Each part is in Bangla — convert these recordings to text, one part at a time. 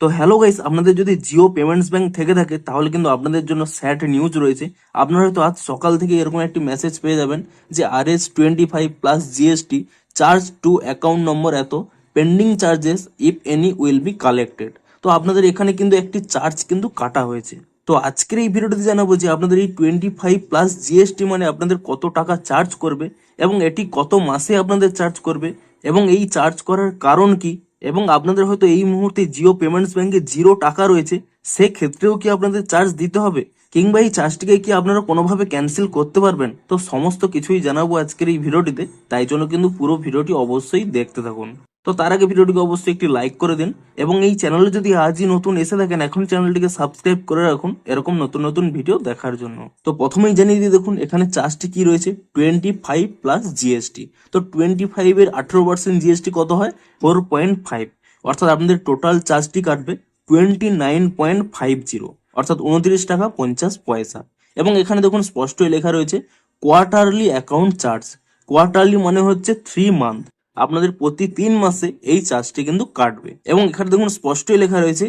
তো হ্যালো গাইস, আপনাদের যদি জিও পেমেন্টস ব্যাংক থেকে থাকে তাহলে কিন্তু আপনাদের জন্য স্যাড নিউজ রয়েছে। আপনারা হয়তো আজ সকাল থেকে এরকম একটি মেসেজ পেয়ে যাবেন যে RS25 plus GST charge to account number এত, pending charges if any will be collected. তো আপনাদের এখানে কিন্তু একটি চার্জ কিন্তু কাটা হয়েছে। তো আজকের এই ভিডিওটিতে জানাবো যে আপনাদের এই 25 প্লাস জিএসটি মানে আপনাদের কত টাকা চার্জ করবে এবং এটি কত মাসে আপনাদের চার্জ করবে এবং এই চার্জ করার কারণ কি, এবং আপনাদের হয়তো এই মুহূর্তে জিও পেমেন্টস ব্যাংকে 0 টাকা রয়েছে, সেক্ষেত্রেও কি আপনাদের চার্জ দিতে হবে, কিংবা এই চার্জটিকে কি আপনারা কোনোভাবে ক্যান্সেল করতে পারবেন। তো সমস্ত কিছুই জানাবো আজকের এই ভিডিওটিতে, তাই জন্য কিন্তু পুরো ভিডিওটি অবশ্যই দেখতে থাকুন। তো তার আগে ভিডিওটিকে অবশ্যই একটি লাইক করে দিন এবং এই চ্যানেলে যদি আজই নতুন এসে থাকেন এখন চ্যানেলটিকে সাবস্ক্রাইব করে রাখুন এরকম নতুন নতুন ভিডিও দেখার জন্য। তো প্রথমেই জানিয়ে দিয়ে দেখুন এখানে চার্জটি কি রয়েছে, 25 প্লাস জিএসটি। তো 25-এর 18% জিএসটি কত হয়, 4.5, অর্থাৎ আপনাদের টোটাল চার্জটি কাটবে 29.50, অর্থাৎ 29 টাকা 50 পয়সা। এবং এখানে দেখুন স্পষ্টই লেখা রয়েছে কোয়ার্টারলি অ্যাকাউন্ট চার্জ। কোয়ার্টারলি মানে হচ্ছে 3 মান্থ, আপনাদের প্রতি 3 মাসে এই চার্জটি কিন্তু কাটবে। এবং এখানে দেখুন স্পষ্টই লেখা রয়েছে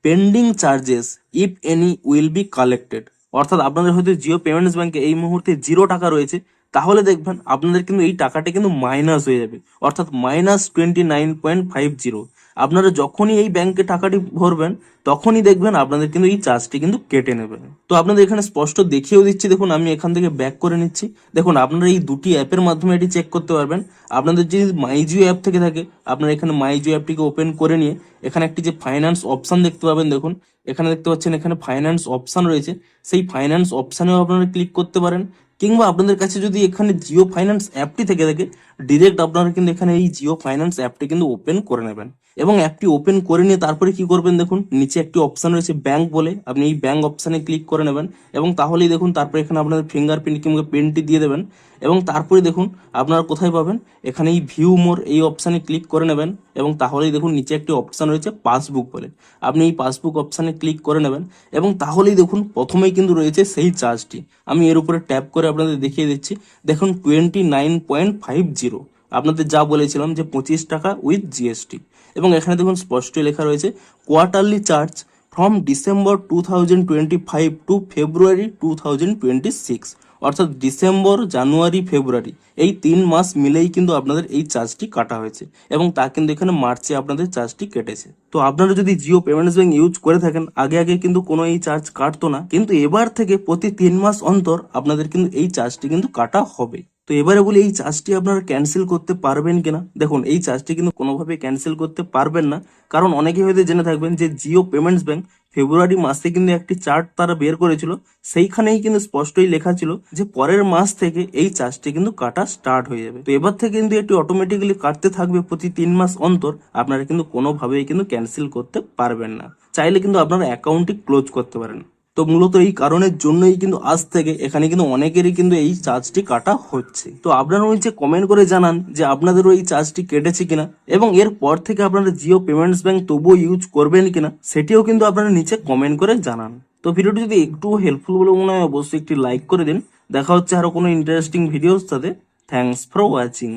pending charges if any will be collected, অর্থাৎ আপনাদের হয়তো জিও পেমেন্টস ব্যাংকে এই মুহূর্তে 0 টাকা রয়েছে, তাহলে দেখবেন আপনাদের কিন্তু এই টাকাটা কিন্তু মাইনাস হয়ে যাবে, অর্থাৎ -29.50। আপনারা যখনই এই ব্যাংকে টাকাটি ভরবেন তখনই দেখবেন আপনাদের কিন্তু এই চার্জটি কিন্তু কেটে নেবে। তো আপনাদের এখানে স্পষ্ট দেখিয়েও দিচ্ছি, দেখুন আমি এখান থেকে ব্যাক করে নিচ্ছি। দেখুন আপনারা এই দুটি অ্যাপের মাধ্যমে এটি চেক করতে পারবেন। আপনাদের যদি মাইজিও অ্যাপ থেকে থাকে আপনারা এখানে মাইজিও অ্যাপটিকে ওপেন করে নিয়ে এখানে একটি যে ফাইন্যান্স অপশন দেখতে পাবেন, দেখুন এখানে দেখতে পাচ্ছেন এখানে ফাইন্যান্স অপশন রয়েছে, সেই ফাইন্যান্স অপশনেও আপনারা ক্লিক করতে পারেন। কিংবা আপনাদের কাছে যদি এখানে জিও ফাইন্যান্স অ্যাপটি থেকে থাকে ডিরেক্ট আপনারা কিন্তু এখানে এই জিও ফাইন্যান্স অ্যাপটি কিন্তু ওপেন করে নেবেন এবং অ্যাপটি ওপেন করে নিয়ে তারপরে কি করবেন, দেখুন নিচে একটি অপশন রয়েছে ব্যাংক বলে, আপনি এই ব্যাংক অপশনে ক্লিক করে নেবেন এবং তাহলেই দেখুন তারপরে এখানে আপনাদের ফিঙ্গারপ্রিন্ট কিংবা পেনটি দিয়ে দেবেন এবং তারপরে দেখুন আপনারা কোথায় পাবেন, এখানে এই ভিউ মোর এই অপশানে ক্লিক করে নেবেন এবং তাহলেই দেখুন নিচে একটি অপশান রয়েছে পাসবুক বলে, আপনি এই পাসবুক অপশানে ক্লিক করে নেবেন এবং তাহলেই দেখুন প্রথমেই কিন্তু রয়েছে সেই চার্জটি। আমি এর উপরে ট্যাপ করে আপনাদের দেখিয়ে দিচ্ছি, দেখুন 29.50, আপনাদের যা বলেছিলাম যে 25 টাকা উইথ জিএসটি। এবং এখানে দেখুন স্পষ্ট লেখা রয়েছে quarterly charge from December 2025 two ফেব্রুয়ারি 2026, অর্থাৎ ডিসেম্বর জানুয়ারি ফেব্রুয়ারি এই 3 মাস মিলেই কিন্তু আপনাদের এই চার্জটি কাটা হয়েছে এবং তা কিন্তু এখানে মার্চে আপনাদের চার্জটি কেটেছে। তো আপনারা যদি জিও পেমেন্টস ব্যাংক ইউজ করে থাকেন আগে আগে কিন্তু কোনো এই চার্জ কাটতো না, কিন্তু এবার থেকে প্রতি 3 মাস অন্তর আপনাদের কিন্তু এই চার্জটি কিন্তু কাটা হবে। তো এবারে বলি এই চার্জটি আপনারা ক্যান্সেল করতে পারবেন কিনা। দেখুন এই চার্জটি কিন্তু কোনোভাবে ক্যান্সেল করতে পারবেন না, কারণ অনেকেই হয়তো জেনে থাকবেন যে জিও পেমেন্টস ব্যাংক ফেব্রুয়ারি মাসে কিন্তু একটি চার্ট তারা বের করেছিল, সেইখানেই কিন্তু স্পষ্টই লেখা ছিল যে পরের মাস থেকে এই চার্জটি কিন্তু কাটা স্টার্ট হয়ে যাবে। তো এবার থেকে কিন্তু এটি অটোমেটিক্যালি কাটতে থাকবে প্রতি 3 মাস অন্তর, আপনারা কিন্তু কোনোভাবেই কিন্তু ক্যান্সেল করতে পারবেন না। চাইলে কিন্তু আপনারা অ্যাকাউন্টটি ক্লোজ করতে পারেন। তো মূলত এই কারণের জন্যই কিন্তু আজ থেকে এখানে কিন্তু অনেকেরই কিন্তু এই চার্জটি কাটা হচ্ছে। তো আপনারা নিচে কমেন্ট করে জানান যে আপনাদেরও এই চার্জটি কেটেছে কিনা এবং এর পর থেকে আপনারা জিও পেমেন্টস ব্যাংক তবুও ইউজ করবেন কিনা সেটিও কিন্তু আপনারা নিচে কমেন্ট করে জানান। তো ভিডিওটি যদি একটু হেল্পফুল বলে মনে হয় অবশ্যই একটি লাইক করে দিন। দেখা হচ্ছে আরো কোনো ইন্টারেস্টিং ভিডিওর সাথে। Thanks for watching.